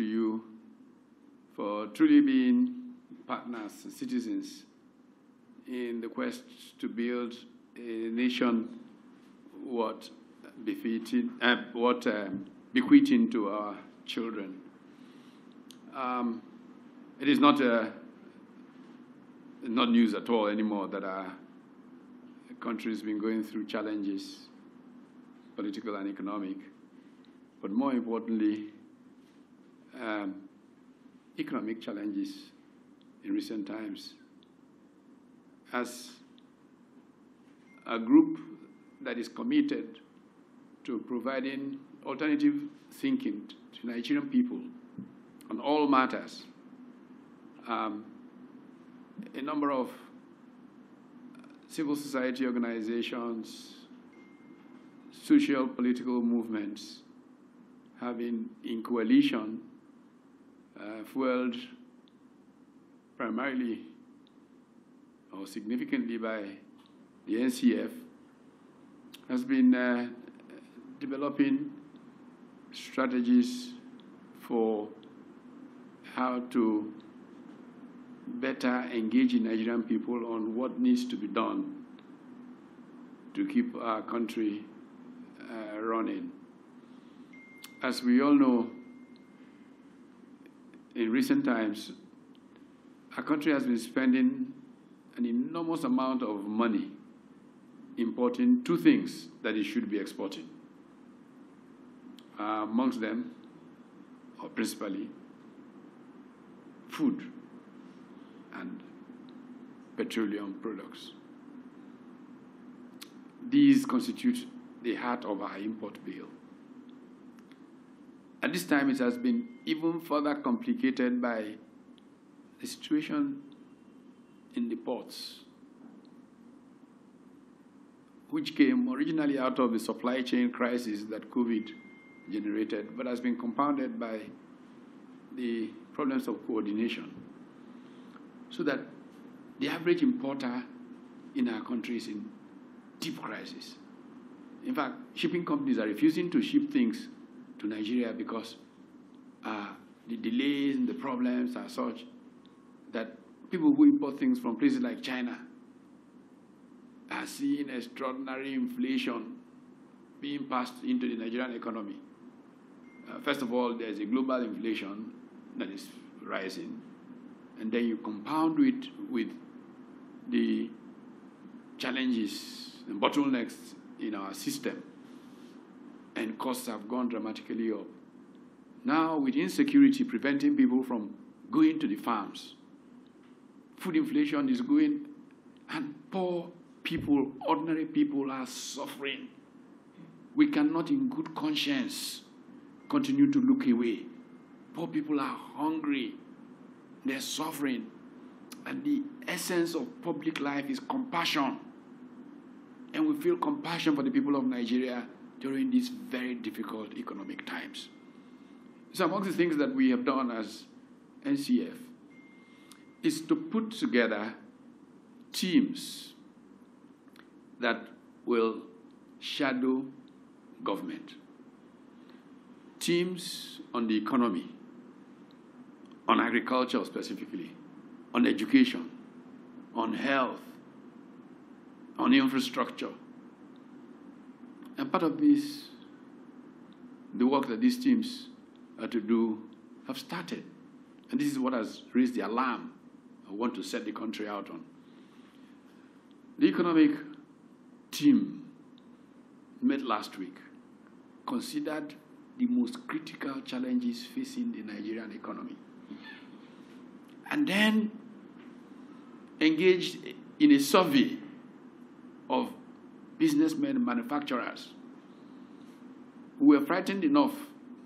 to you for truly being partners and citizens in the quest to build a nation bequeathing to our children. It is not news at all anymore that our country has been going through challenges, political and economic, but more importantly, economic challenges in recent times. As a group that is committed to providing alternative thinking to Nigerian people on all matters, a number of civil society organizations, social political movements have been in coalition, fueled primarily or significantly by the NCF, has been developing strategies for how to better engage in Nigerian people on what needs to be done to keep our country running. As we all know, in recent times, our country has been spending an enormous amount of money importing two things that it should be exporting. Amongst them, or principally, food and petroleum products. These constitute the heart of our import bill. At this time, it has been even further complicated by the situation in the ports, which came originally out of the supply chain crisis that COVID generated, but has been compounded by the problems of coordination, so that the average importer in our country is in deep crisis. In fact, shipping companies are refusing to ship things to Nigeria because the delays and the problems are such that people who import things from places like China are seeing extraordinary inflation being passed into the Nigerian economy. First of all, there's a global inflation that is rising, and then you compound it with the challenges and bottlenecks in our system, and costs have gone dramatically up. Now, with insecurity preventing people from going to the farms, food inflation is going, and poor people, ordinary people are suffering. We cannot in good conscience continue to look away. Poor people are hungry, they're suffering, and the essence of public life is compassion. And we feel compassion for the people of Nigeria during these very difficult economic times. So among the things that we have done as NCF is to put together teams that will shadow government. Teams on the economy, on agriculture specifically, on education, on health, on infrastructure. And part of this, the work that these teams are to do, have started. And this is what has raised the alarm I want to set the country out on. The economic team met last week, considered the most critical challenges facing the Nigerian economy, and then engaged in a survey of businessmen and manufacturers who were frightened enough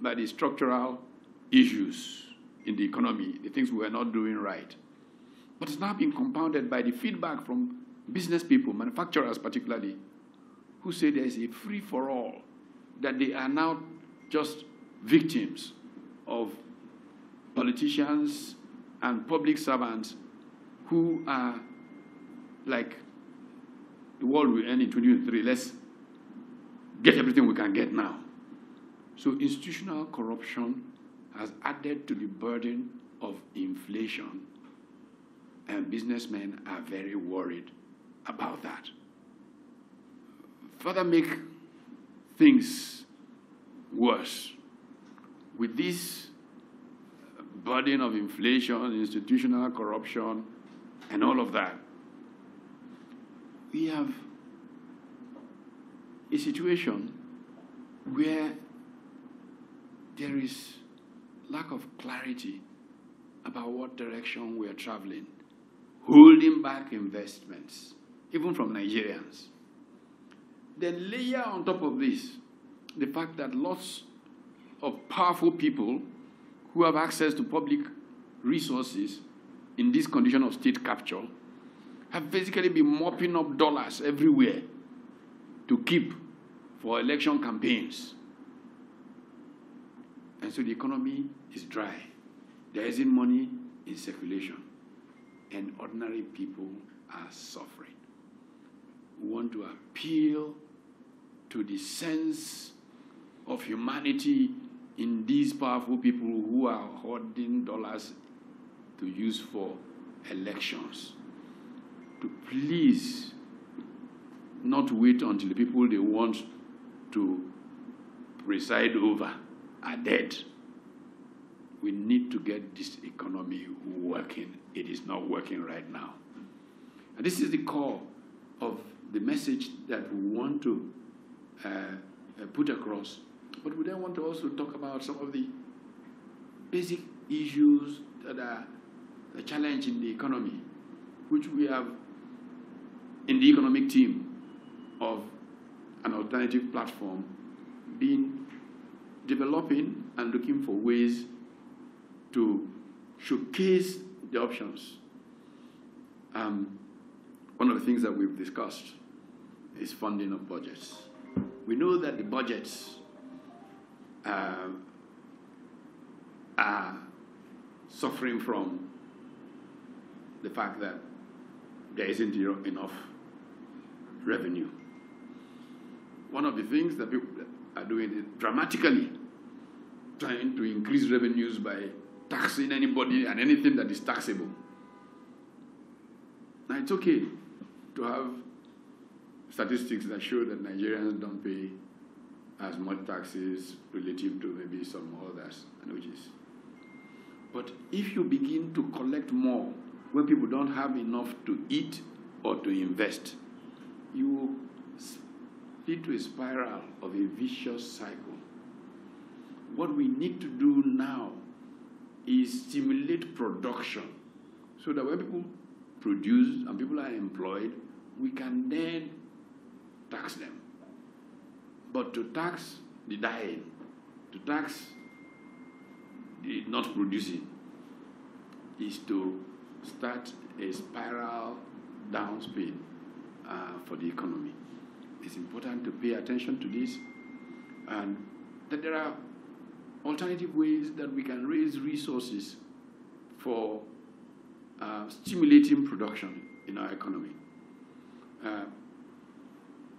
by the structural issues in the economy, the things we were not doing right. But it's now been compounded by the feedback from business people, manufacturers particularly, who say there is a free-for-all, that they are now just victims of politicians and public servants who are like, the world will end in 2023. Let's get everything we can get now. So institutional corruption has added to the burden of inflation, and businessmen are very worried about that. Further make things worse, with this burden of inflation, institutional corruption, and all of that, we have a situation where there is lack of clarity about what direction we are traveling, holding back investments, even from Nigerians. Then layer on top of this the fact that lots of powerful people who have access to public resources in this condition of state capture have basically been mopping up dollars everywhere to keep for election campaigns. And so the economy is dry. There isn't money in circulation. And ordinary people are suffering. We want to appeal to the sense of humanity in these powerful people who are hoarding dollars to use for elections, to please not wait until the people they want to preside over are dead. We need to get this economy working. It is not working right now. And this is the core of the message that we want to put across. But we then want to also talk about some of the basic issues that are a challenge in the economy, which we have in the economic team of an alternative platform been developing and looking for ways to showcase the options. One of the things that we've discussed is funding of budgets. We know that the budgets are suffering from the fact that there isn't enough revenue. One of the things that people are doing is dramatically trying to increase revenues by taxing anybody and anything that is taxable. Now, it's okay to have statistics that show that Nigerians don't pay as much taxes relative to maybe some others, but if you begin to collect more when people don't have enough to eat or to invest, you will lead to a spiral of a vicious cycle. What we need to do now is stimulate production so that when people produce and people are employed, we can then tax them. But to tax the dying, to tax the not producing, is to start a spiral downspin for the economy. It's important to pay attention to this, and that there are alternative ways that we can raise resources for stimulating production in our economy.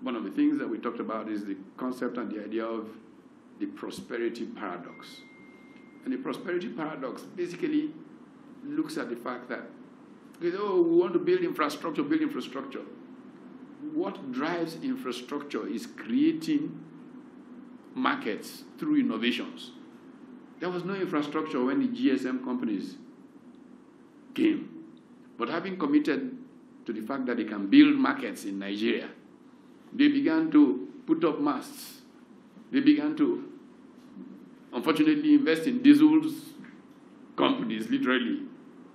One of the things that we talked about is the concept and the idea of the prosperity paradox. And the prosperity paradox basically looks at the fact that, we want to build infrastructure. What drives infrastructure is creating markets through innovations. There was no infrastructure when the GSM companies came. But having committed to the fact that they can build markets in Nigeria, they began to put up masts. They began to, unfortunately, invest in diesel companies, literally,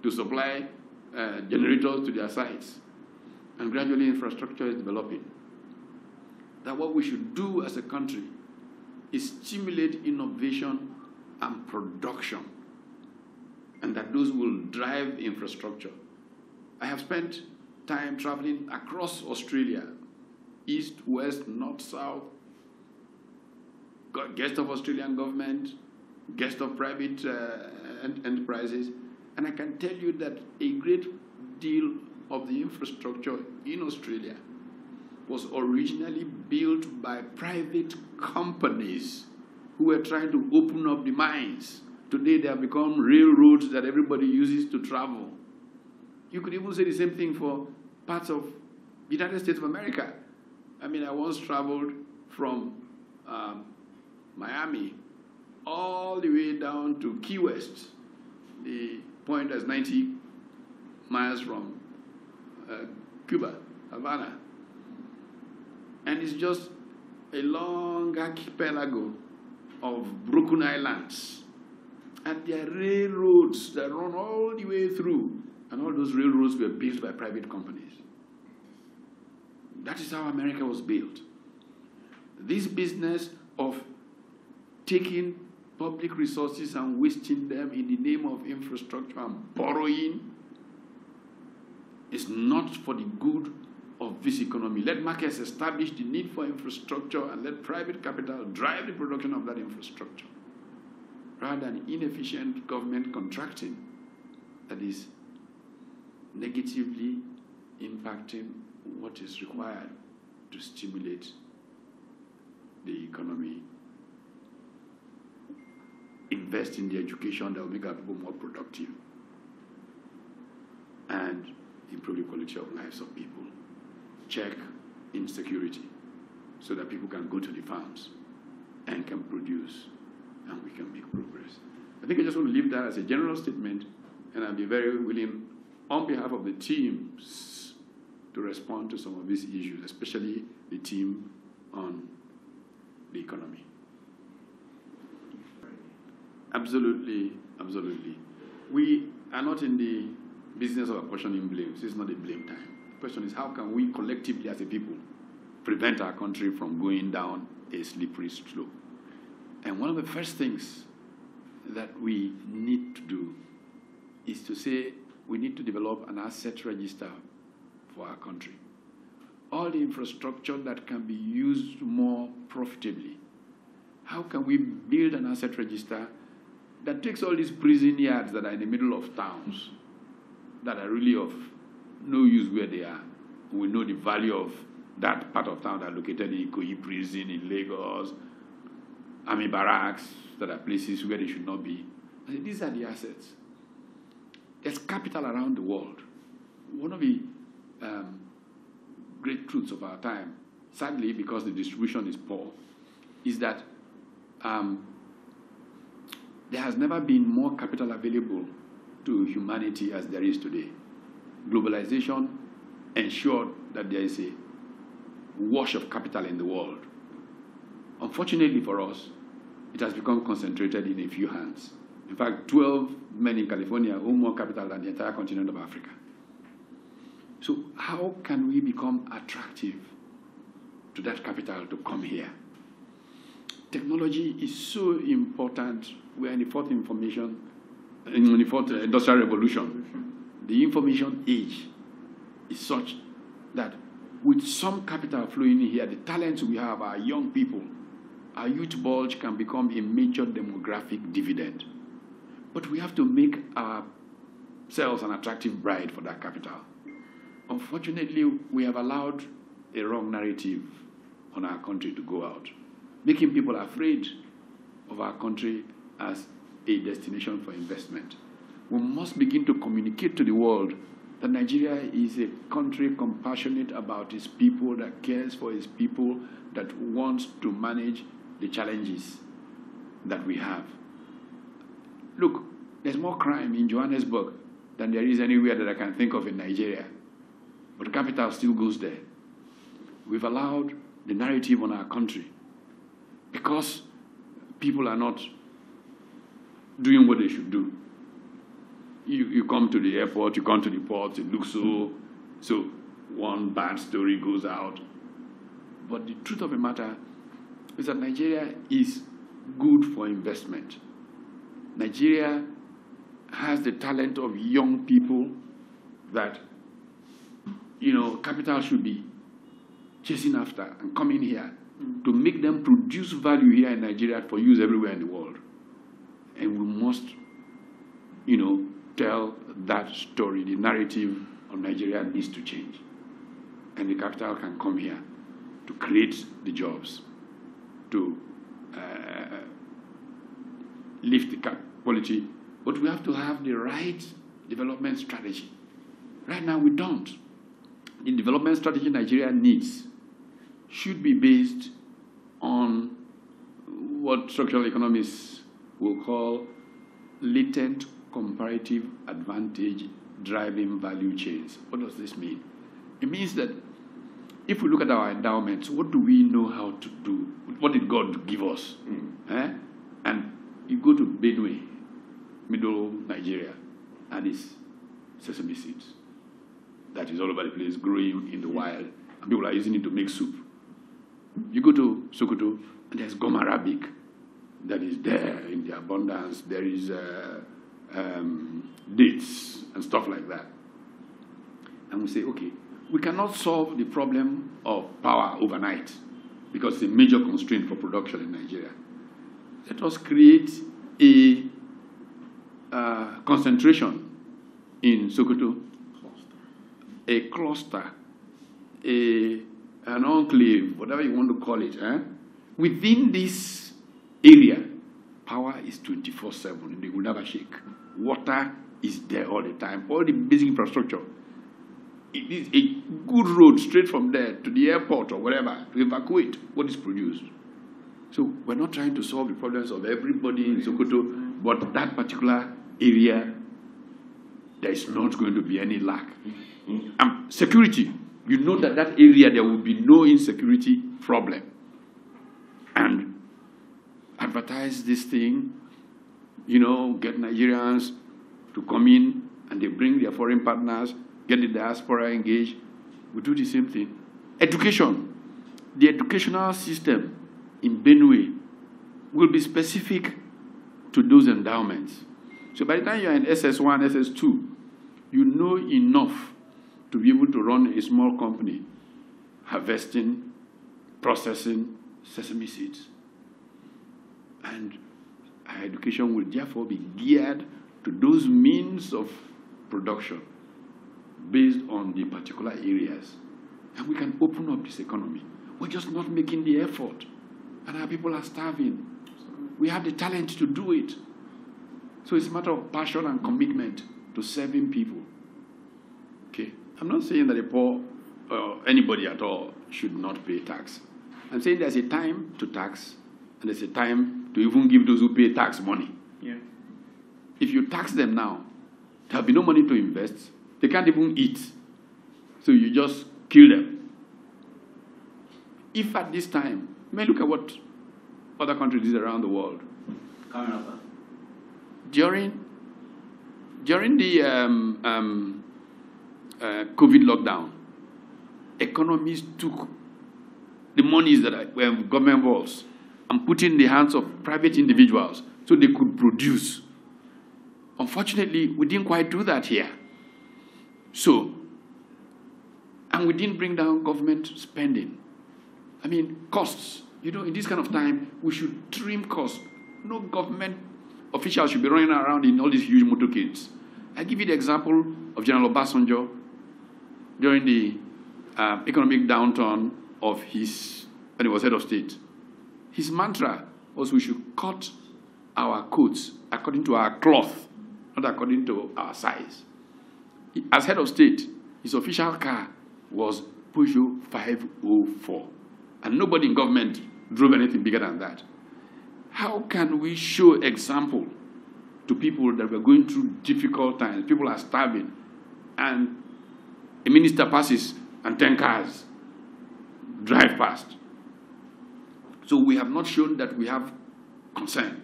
to supply generators to their sites. And gradually, infrastructure is developing. That what we should do as a country is stimulate innovation and production, and that those will drive infrastructure. I have spent time traveling across Australia, east, west, north, south, got guests of Australian government, guests of private enterprises, and I can tell you that a great deal of the infrastructure in Australia was originally built by private companies who were trying to open up the mines Today they have become railroads that everybody uses to travel. You could even say the same thing for parts of the United States of America. I mean, I once traveled from Miami all the way down to Key West, the point that's 90 miles from Cuba, Havana. And it's just a long archipelago of broken islands. And there are railroads that run all the way through. And all those railroads were built by private companies. That is how America was built. This business of taking public resources and wasting them in the name of infrastructure and borrowing is not for the good of this economy. Let markets establish the need for infrastructure and let private capital drive the production of that infrastructure, rather than inefficient government contracting that is negatively impacting what is required to stimulate the economy. Invest in the education that will make our people more productive and improve the quality of lives of people. Check insecurity so that people can go to the farms and can produce and we can make progress. I think I just want to leave that as a general statement, and I'll be very willing on behalf of the teams to respond to some of these issues, especially the team on the economy. Absolutely, absolutely. We are not in the business of apportioning blame. This is not a blame time. The question is, how can we collectively as a people prevent our country from going down a slippery slope? And one of the first things that we need to do is to say we need to develop an asset register for our country. All the infrastructure that can be used more profitably. How can we build an asset register that takes all these prison yards that are in the middle of towns that are really of no use where they are? We know the value of that part of town that are located in Ikoyi prison in Lagos, army barracks that are places where they should not be. And these are the assets. There's capital around the world. One of the great truths of our time, sadly because the distribution is poor, is that there has never been more capital available to humanity as there is today. Globalization ensured that there is a wash of capital in the world. Unfortunately for us, it has become concentrated in a few hands. In fact, 12 men in California own more capital than the entire continent of Africa. So how can we become attractive to that capital to come here? Technology is so important. We're in the fourth industrial revolution. The information age is such that with some capital flowing in here, the talents we have, our young people, our youth bulge can become a major demographic dividend. But we have to make ourselves an attractive bride for that capital. Unfortunately, we have allowed a wrong narrative on our country to go out, making people afraid of our country as a destination for investment. We must begin to communicate to the world that Nigeria is a country compassionate about its people, that cares for its people, that wants to manage the challenges that we have. Look, there's more crime in Johannesburg than there is anywhere that I can think of in Nigeria. But capital still goes there. We've allowed the narrative on our country because people are not doing what they should do. You come to the airport, you come to the port, it looks so one bad story goes out. But the truth of the matter is that Nigeria is good for investment. Nigeria has the talent of young people that, capital should be chasing after and coming here to make them produce value here in Nigeria for use everywhere in the world. And we must, tell that story. The narrative of Nigeria needs to change. And the capital can come here to create the jobs, to lift the quality, but we have to have the right development strategy. Right now, we don't. The development strategy Nigeria needs should be based on what structural economists will call latent comparative advantage driving value chains. What does this mean? It means that if we look at our endowments, what do we know how to do? What did God give us? And you go to Benue, middle Nigeria, and it's sesame seeds. That is all over the place, growing in the wild, and people are using it to make soup. You go to Sokoto, and there's gum arabic that is there in the abundance. There is dates and stuff like that. And we say, okay, we cannot solve the problem of power overnight because it's a major constraint for production in Nigeria. Let us create a concentration in Sokoto, a cluster, an enclave, whatever you want to call it. Within this area, power is 24/7. They will never shake. Water is there all the time. All the basic infrastructure. It is a good road straight from there to the airport or whatever to evacuate what is produced. So we're not trying to solve the problems of everybody in Sokoto, but that particular area, there is not going to be any lack. Security, you know that that area there will be no insecurity problem. And advertise this thing, get Nigerians to come in and they bring their foreign partners, get the diaspora engaged. We do the same thing. Education. The educational system in Benue will be specific to those endowments. So by the time you're in SS1, SS2, you know enough to be able to run a small company, harvesting, processing sesame seeds. And our education will therefore be geared to those means of production based on the particular areas. And we can open up this economy. We're just not making the effort. And our people are starving. We have the talent to do it. So it's a matter of passion and commitment to serving people. Okay? I'm not saying that the poor or anybody at all should not pay tax. I'm saying there's a time to tax, and there's a time to even give those who pay tax money. Yeah. If you tax them now, there'll be no money to invest. They can't even eat. So you just kill them. If at this time, look at what other countries did around the world. Canada. During the COVID lockdown, economies took the monies that were in government vaults and put in the hands of private individuals so they could produce. Unfortunately, we didn't quite do that here. So, and we didn't bring down government spending. Costs. In this kind of time, we should trim costs. No government official should be running around in all these huge motorcades. I give you the example of General Obasanjo during the economic downturn of when he was head of state. His mantra was we should cut our coats according to our cloth, not according to our size. As head of state, his official car was Peugeot 504. And nobody in government drove anything bigger than that. How can we show example to people that we're going through difficult times? People are starving, and a minister passes and 10 cars drive past. So we have not shown that we have concern.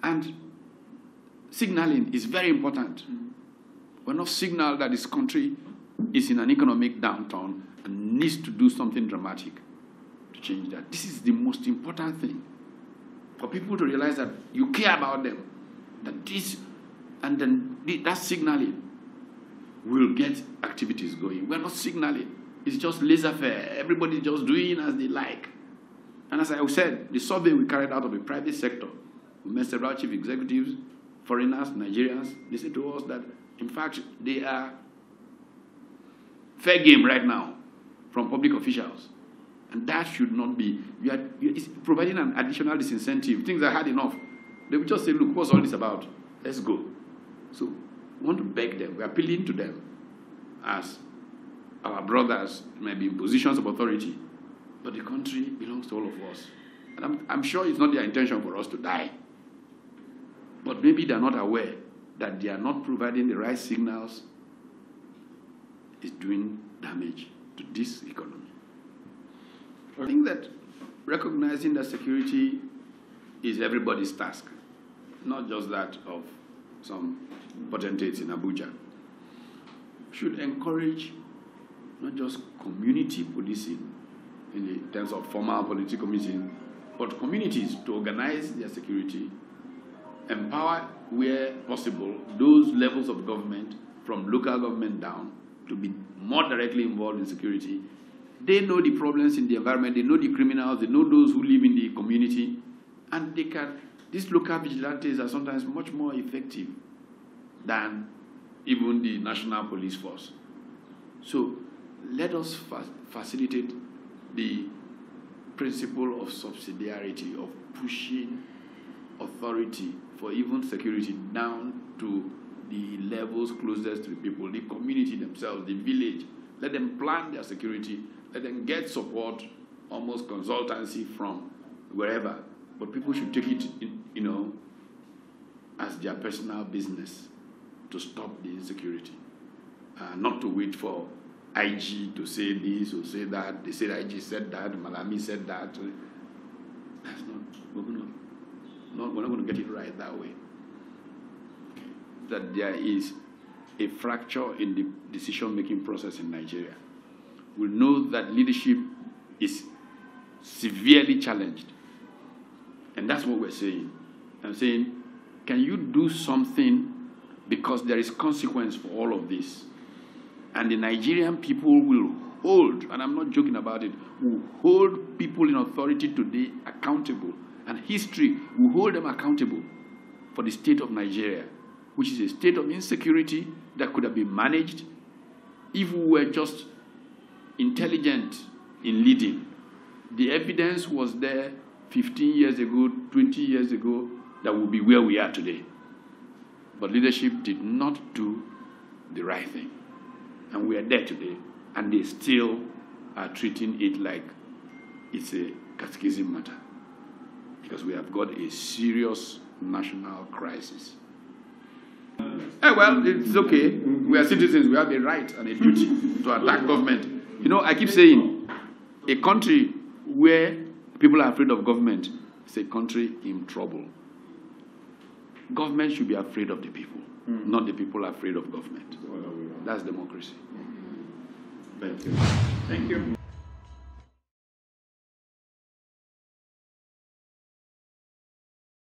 And signaling is very important. We're not signal that this country is in an economic downturn and needs to do something dramatic to change that. This is the most important thing. For people to realize that you care about them, that this, and then that signaling will get activities going. We're not signaling. It's just laissez-faire. Everybody's just doing as they like. And as I said, the survey we carried out of the private sector, we met several chief executives, foreigners, Nigerians, they said to us that, in fact, they are fair game right now from public officials. And that should not be. It's providing an additional disincentive. Things are hard enough. They will just say, look, what's all this about? Let's go. So we want to beg them. We're appealing to them as our brothers may be in positions of authority, but the country belongs to all of us. And I'm sure it's not their intention for us to die. But maybe they're not aware that they are not providing the right signals is doing damage to this economy. I think that recognizing that security is everybody's task, not just that of some potentates in Abuja, should encourage not just community policing in terms of formal political meetings, but communities to organize their security, empower where possible those levels of government from local government down to be more directly involved in security. They know the problems in the environment, they know the criminals, they know those who live in the community, and they can, these local vigilantes are sometimes much more effective than even the national police force. So let us facilitate the principle of subsidiarity, of pushing authority for even security down to the levels closest to the people, the community themselves, the village. Let them plan their security, let them get support, almost consultancy from wherever. But people should take it, as their personal business to stop the insecurity. Not to wait for IG to say this or say that. They said IG said that, Malami said that. That's not, we're not going to get it right that way. That there is a fracture in the decision-making process in Nigeria. We know that leadership is severely challenged. And that's what we're saying. I'm saying, can you do something, because there is consequence for all of this? And the Nigerian people will hold, and I'm not joking about it, will hold people in authority today accountable. And history will hold them accountable for the state of Nigeria, which is a state of insecurity that could have been managed if we were just intelligent in leading. The evidence was there 15 years ago, 20 years ago, that would be where we are today. But leadership did not do the right thing. And we are there today, and they still are treating it like it's a catechism matter. Because we have got a serious national crisis. Well, it's okay. We are citizens. We have a right and a duty to attack government. I keep saying, a country where people are afraid of government is a country in trouble. Government should be afraid of the people, not the people afraid of government. That's democracy. Thank you. Thank you.